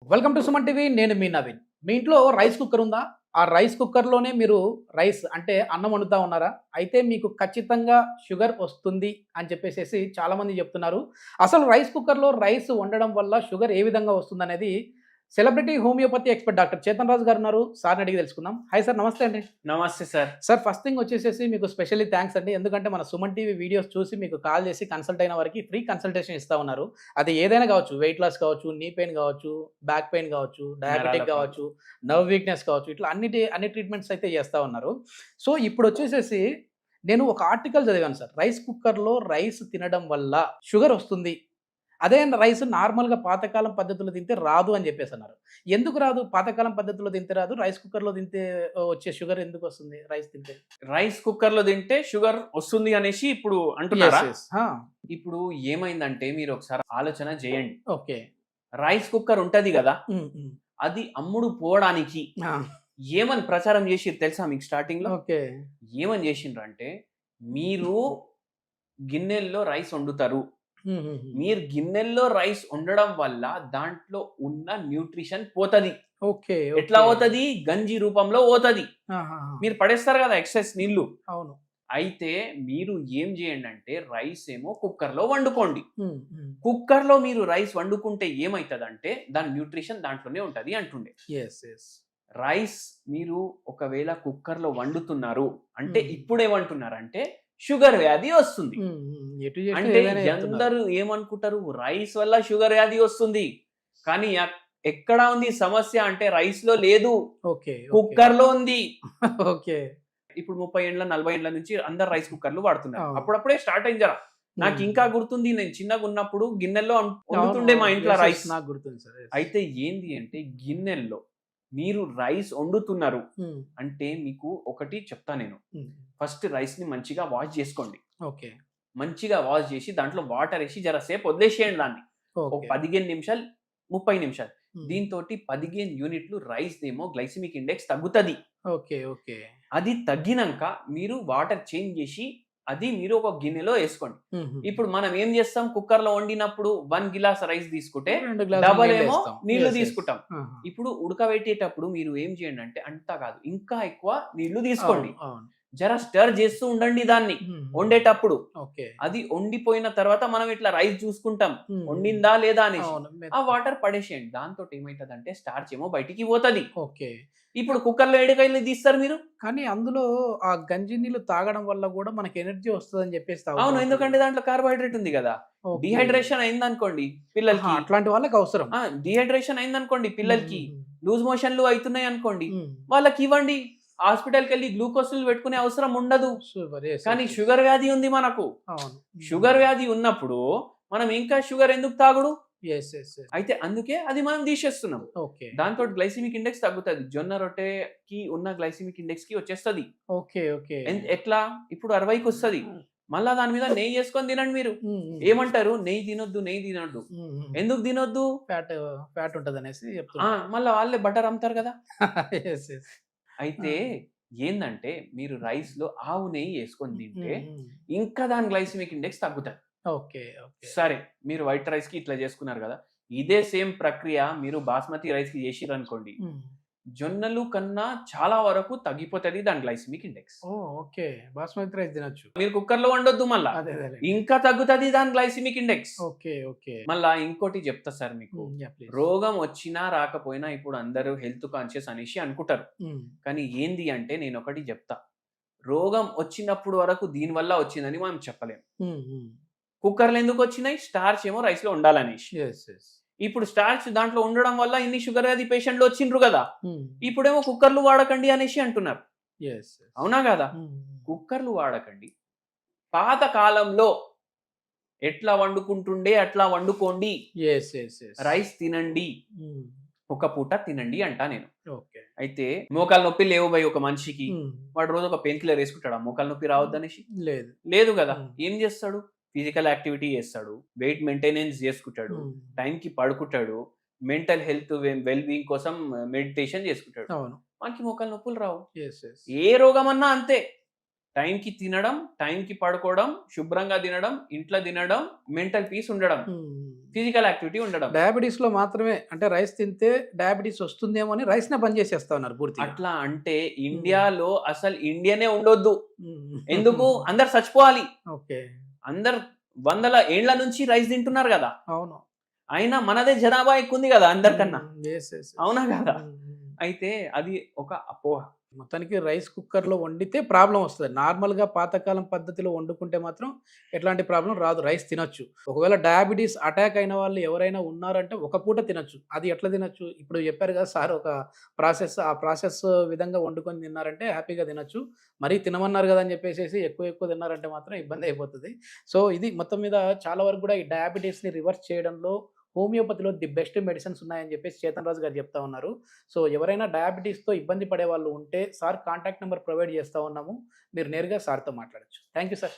Welcome to Suman TV. నేను మీ నవీన్. మీ ఇంట్లో rice cooker ఉందా? ఆ రైస్ కుక్కర్‌లోనే మీరు రైస్ అంటే అన్నం వండుతా ఉన్నారా? అయితే మీకు ఖచ్చితంగా షుగర్ వస్తుంది అని చెప్పేసేసి చాలామంది చెప్తున్నారు. అసలు రైస్ కుక్కర్‌లో రైస్ వండడం వల్ల షుగర్ ఏ విధంగా వస్తుందనేది celebrity homeopathy expert doctor Chetan Raju garu ఉన్నారు. సార్‌ని అడిగి తెలుసుకుందాం. హాయ్ సార్, నమస్తే అండి. నమస్తే సార్. సార్, ఫస్ట్ థింగ్ వచ్చేసేసి మీకు స్పెషల్లీ థాంక్స్ అండి. ఎందుకంటే మన సుమన్ టీవీ వీడియోస్ చూసి మీకు కాల్ చేసి కన్సల్ట్ అయిన వారికి ఫ్రీ కన్సల్టేషన్ ఇస్తా ఉన్నారు. అది ఏదైనా కావచ్చు. వెయిట్ లాస్ కావచ్చు, నీ పెయిన్ కావచ్చు, బ్యాక్ పెయిన్ కావచ్చు, నరాల డయాబెటిక్ పెయిన్. కావచ్చు, నర్వ్ వీక్‌నెస్ కావచ్చు. ఇట్లా అన్ని ట్రీట్మెంట్స్ అయితే చేస్తా ఉన్నారు. సో, ఇప్పుడొచ్చేసేసి నేను ఒక ఆర్టికల్ చదివాను సార్. రైస్ కుక్కర్‌లో రైస్ తినడం వల్ల షుగర్ వస్తుంది. అదే రైస్ నార్మల్‌గా పాతకాలం పద్ధతిలో తింటే రాదు అని చెప్పేసన్నారు. ఎందుకు రాదు? పాతకాలం పద్ధతిలో తింటే రాదు. రైస్ కుక్కర్‌లో తింటే వచ్చే షుగర్ ఎందుకొస్తుంది రైస్ తింటే? రైస్ కుక్కర్‌లో తింటే షుగర్ వస్తుంది అనేసి ఇప్పుడు అంటున్నారా? యెస్. ఆ! ఇప్పుడు ఏమైందంటే మీరు ఒకసారి ఆలోచన చేయండి. ఓకే. రైస్ కుక్కర్ ఉంటది గదా! హ్మ్. హ్మ్. అది అమ్ముడు పోవడానికి ఆ! ఏమని ప్రచారం చేసిర్రు తెలుసా మీకు స్టార్టింగ్‌లో? ఓకే. ఏమని చేసిండ్రంటే, మీరు గిన్నెల్లో రైస్ వండుతారు. హుహుహు. మీరు గిన్నెల్లో రైస్ వండడం వల్ల దాంట్లో ఉన్న న్యూట్రిషన్ పోతది. ఓకే. ఎట్లా ఓకే. పోతది? గంజి రూపంలో పోతది. ఆహాహా! మీరు పడేస్తారు గదా! ఎక్సెస్ నీళ్లు. అవును. అయితే మీరు ఏం చేయండంటే రైస్ ఏమో కుక్కర్‌లో వండుకోండి. హ్మ్. హ్మ్. కుక్కర్‌లో మీరు రైస్ వండుకుంటే ఏమైతదంటే దాని న్యూట్రిషన్ దాంట్లోనే ఉంటది అంటుండే. యెస్. యెస్. రైస్ మీరు ఒకవేళ కుక్కర్‌లో వండుతున్నారు అంటే హ్మ్. ఇప్పుడేమంటున్నారంటే షుగర్ వ్యాధి వస్తుంది. హ్మ్. హ్మ్. ఎటు చేసినా అంటే ఏదైనా చెప్తున్నారు. అందరూ ఏమనుకుంటారు రైస్ వల్ల షుగర్ వ్యాధి వస్తుంది. కానీ ఎక్కడ ఉంది సమస్య అంటే రైస్‌లో లేదు. ఓకే. ఓకే. కుక్కర్‌లో ఉంది. ఓకే. ఇప్పుడు 30 ఏండ్ల, 40 ఏండ్ల నుంచి అందరు రైస్ కుక్కర్‌లు వాడుతున్నారు. అవును. అప్పుడప్పుడే స్టార్ట్ అయింది జర. హ్మ్. నాకింకా గుర్తుంది నేను చిన్నగున్నప్పుడు గిన్నెల్లో అవును. వండుతుండే మా అవును. ఇంట్ల యెస్. యెస్. రైస్. నాకు గుర్తుంది సార్. యెస్. అయితే ఏంది అంటే గిన్నెల్లో మీరు రైస్ వండుతున్నారు హ్మ్. అంటే మీకు ఒకటి చెప్తా నేను. హ్మ్. ఫస్ట్ రైస్‌ని మంచిగా వాష్ జేసుకోండి. ఓకే. మంచిగా వాష్ జేసి దాంట్లో వాటర్ ఏసి జర సేపు వదిలేసేయండి దాన్ని. ఒక ఓకే. 15 నిమిషాలు, 30 నిమిషాలు. హ్మ్. దీంతోటి 15 యూనిట్లు రైస్‌దేమో గ్లైసెమిక్ ఇండెక్స్ తగ్గుతది. ఓకే. ఓకే. అది తగ్గినంక మీరు వాటర్ చేంజ్ జేసి, అది మీరు ఒక గిన్నెలో యేసుకోండి. హుహు. ఇప్పుడు మనం ఏం జేస్తాం కుక్కర్‌లో వండినప్పుడు 1 గిలాస్ రైస్ తీసుకుంటే, 2 గ్లాసులు డబల్ ఏమో నీళ్ళేస్తాం. నీళ్లు యెస్. యెస్. తీసుకుంటాం. ఆహా! ఇప్పుడు ఉడకబెట్టేటప్పుడు మీరు ఏం చేయండంటే అంతా కాదు, ఇంకా ఎక్కువ నీళ్లు తీసుకోండి. అవును. అవును. జర స్టిర్ చేస్తూ ఉండండి దాన్ని హ్మ్. వండేటప్పుడు. ఓకే. అది వండిపోయిన తర్వాత మనం ఇట్లా రైస్ చూసుకుంటాం. హ్మ్. వండిందా లేదా అనేసి. అవును. ఆ వాటర్ పడేసేయండి. దాంతోటి ఏమైతదంటే స్టార్చ్ ఏమో బయటికి పోతది. ఓకే. ఇప్పుడు కుక్కర్‌లో ఏడికెళ్ళి తీస్తారు మీరు? కానీ అందులో ఆ గంజి నీళ్ళు తాగడం వల్ల గూడా మనకి ఎనర్జీ వస్తదని జెప్పేసి తాగుతా అవును. ఉంటారు ఎందుకంటే గదా! దాంట్లో కార్బోహైడ్రేట్ ఉంది గదా! ఓకే. డీహైడ్రేషన్ అయిందనుకోండి ఆహా! పిల్లలకి. అట్లాంటి వాళ్ళకి అవసరం. డీహైడ్రేషన్ అయిందనుకోండి పిల్లలకి. హుహుహు. లూజ్ మోషన్‌లు అయితున్నాయనుకోండి. హ్మ్. వాళ్ళకివ్వండి. హాస్పిటల్‌కెళ్ళి గ్లూకోస్‌లు పెట్టుకునే అవసరం ఉండదు. సూపర్. యెస్. కానీ యెస్. యెస్. షుగర్ వ్యాధి ఉంది మనకు. అవును. హ్మ్. షుగర్ వ్యాధి ఉన్నప్పుడు మనం ఇంకా షుగర్ ఎందుకు తాగుడు? యెస్. యెస్. యెస్. అయితే అందుకే అది మనం తీసేస్తున్నాం. ఓకే. దాంతోటి గ్లైసెమిక్ ఇండెక్స్ తగ్గుతది. జొన్న రొట్టెకి ఉన్న గ్లైసెమిక్ ఇండెక్స్‌కి వచ్చేస్తది. ఓకే. ఓకే. ఎట్లా? ఇప్పుడు 60కొస్తది. మళ్ళా దాని మీద నెయ్యేసుకొని తినండి మీరు. హ్మ్. హ్మ్. ఏమంటారు? నెయ్యి తినొద్దు, నెయ్యి తినొద్దు. హ్మ్. హ్మ్. ఎందుకు తినొద్దు? ఫ్యాట్ ఫ్యాట్ ఉంటదనేసి ఆ! చెప్తుంటారు. మళ్ళా వాళ్ళే బటర్ అమ్ముతారు గదా! యెస్. యెస్. ఆ! అయితే ఏందంటే మీరు రైస్‌లో ఆవు నెయ్యి యేసుకొని తింటే హ్మ్. హ్మ్. ఇంకా దాని గ్లైసెమిక్ ఇండెక్స్ తగ్గుతది. ఓకే. ఓకే. సరే. మీరు వైట్ రైస్‌కి ఇట్లా చేసుకున్నారు గదా! ఇదే సేమ్ ప్రక్రియ మీరు బాస్మతి రైస్‌కి చేసిర్రనుకోండి. హ్మ్. జొన్నలు కన్నా చాలా వరకు తగ్గిపోతది దాని గ్లైసెమిక్ ఇండెక్స్. ఓహ్! ఓకే. బాస్మతి రైస్ తినొచ్చు. మీరు కుక్కర్‌లో వండొద్దు మళ్ళా. అదే అదేలెండి. ఇంకా తగ్గుతది దాని గ్లైసెమిక్ ఇండెక్స్. ఓకే. ఓకే. మళ్ళా ఇంకోటి చెప్తా సార్ మీకు. హ్మ్. యాహ్! ప్లీజ్. రోగం వచ్చినా రాకపోయినా ఇప్పుడు అందరూ హెల్త్ కాన్షియస్ అనేసి అనుకుంటారు. హ్మ్. కానీ ఏంది అంటే నేనొకటి జెప్తా. రోగం వచ్చినప్పుడు వరకు దీని వల్ల వచ్చిందని మనం చెప్పలేం. హ్మ్. హ్మ్. కుక్కర్‌లో ఎందుకొచ్చినాయి? స్టార్చ్ ఏమో రైస్‌లో ఉండాలనేసి. యెస్. యెస్. ఇప్పుడు స్టార్చ్ దాంట్లో ఉండడం వల్ల ఇన్ని షుగర్ వ్యాధి పేషెంట్‌లు వచ్చిండ్రు గదా! హ్మ్. ఇప్పుడేమో కుక్కర్‌లు వాడకండి అనేసి అంటున్నారు. యెస్. యెస్. అవునా గాదా? హ్మ్. కుక్కర్‌లు వాడకండి. పాత కాలంలో ఎట్లా వండుకుంటుండే అట్లా వండుకోండి. యెస్. యెస్. యెస్. రైస్ తినండి. హ్మ్. ఒక పూట తినండి అంటా నేను. ఓకే. అయితే మోకాళ్ళ నొప్పి లేవు భయ్ ఒక మనిషికి. హ్మ్. వాడు రోజు ఒక పెయిన్ కిల్లర్ యేసుకుంటాడా మోకాళ్ళ నొప్పి రావద్దనేసి? లేదు. లేదు గదా! హ్మ్. ఏం జేస్తాడు? ఫిజికల్ యాక్టివిటీ జేస్తాడు. వెయిట్ మెయింటెనెన్స్ జేసుకుంటాడు. హ్మ్. టైంకి పడుకుంటాడు. మెంటల్ హెల్త్ వెల్ బీయింగ్ కోసం మెడిటేషన్ జేసుకుంటాడు. అవును. వానికి మోకాళ్ళ నొప్పులు రావు. యెస్. యెస్. ఏ రోగమన్నా అంతే. టైంకి తినడం, టైంకి పడుకోవడం, శుభ్రంగా తినడం, ఇంట్లో తినడం, మెంటల్ పీస్ ఉండడం, ఫిజికల్ యాక్టివిటీ ఉండడం. డయాబెటీస్ లో మాత్రమే అంటే రైస్ తింటే డయాబెటీస్ వస్తుందేమో అని రైస్ నే బంద్ చేసేస్తా ఉన్నారు పూర్తిగా. అట్లా అంటే ఇండియాలో అసలు ఇండియనే ఉండొద్దు. మ్మ్. ఎందుకు? అందరు చచ్చిపోవాలి. ఓకే. అందరు వందల ఏండ్ల నుంచి రైస్ తింటున్నారు కదా. అవును. అయినా మనదే జనాభా ఎక్కువ ఉంది కదా అందరికన్నా. Yes, yes, yes. అవునా కదా? మ్మ్. అయితే అది ఒక అపోహ. మొత్తానికి రైస్ కుక్కర్లో వండితే ప్రాబ్లం వస్తుంది. నార్మల్గా పాతకాలం పద్ధతిలో వండుకుంటే మాత్రం ఎట్లాంటి ప్రాబ్లం రాదు, రైస్ తినొచ్చు. ఒకవేళ డయాబెటీస్ అటాక్ అయిన వాళ్ళు ఎవరైనా ఉన్నారంటే ఒక పూట తినొచ్చు. అది ఎట్లా తినొచ్చు? ఇప్పుడు చెప్పారు కదా సార్ ఒక ప్రాసెస్, ఆ ప్రాసెస్ విధంగా వండుకొని తిన్నారంటే హ్యాపీగా తినొచ్చు. మరీ తినమన్నారు కదా అని చెప్పేసి ఎక్కువ ఎక్కువ తిన్నారంటే మాత్రం ఇబ్బంది అయిపోతుంది. సో ఇది మొత్తం మీద చాలా వరకు కూడా ఈ డయాబెటీస్ని రివర్స్ చేయడంలో హోమియోపతిలో ది బెస్ట్ మెడిసిన్స్ ఉన్నాయని చెప్పేసి చేతన్ రాజు గారు చెప్తా ఉన్నారు. సో ఎవరైనా డయాబెటీస్తో ఇబ్బంది పడే వాళ్ళు ఉంటే సార్ కాంటాక్ట్ నెంబర్ ప్రొవైడ్ చేస్తూ ఉన్నాము. మీరు నేరుగా సార్తో మాట్లాడొచ్చు. Thank you sir.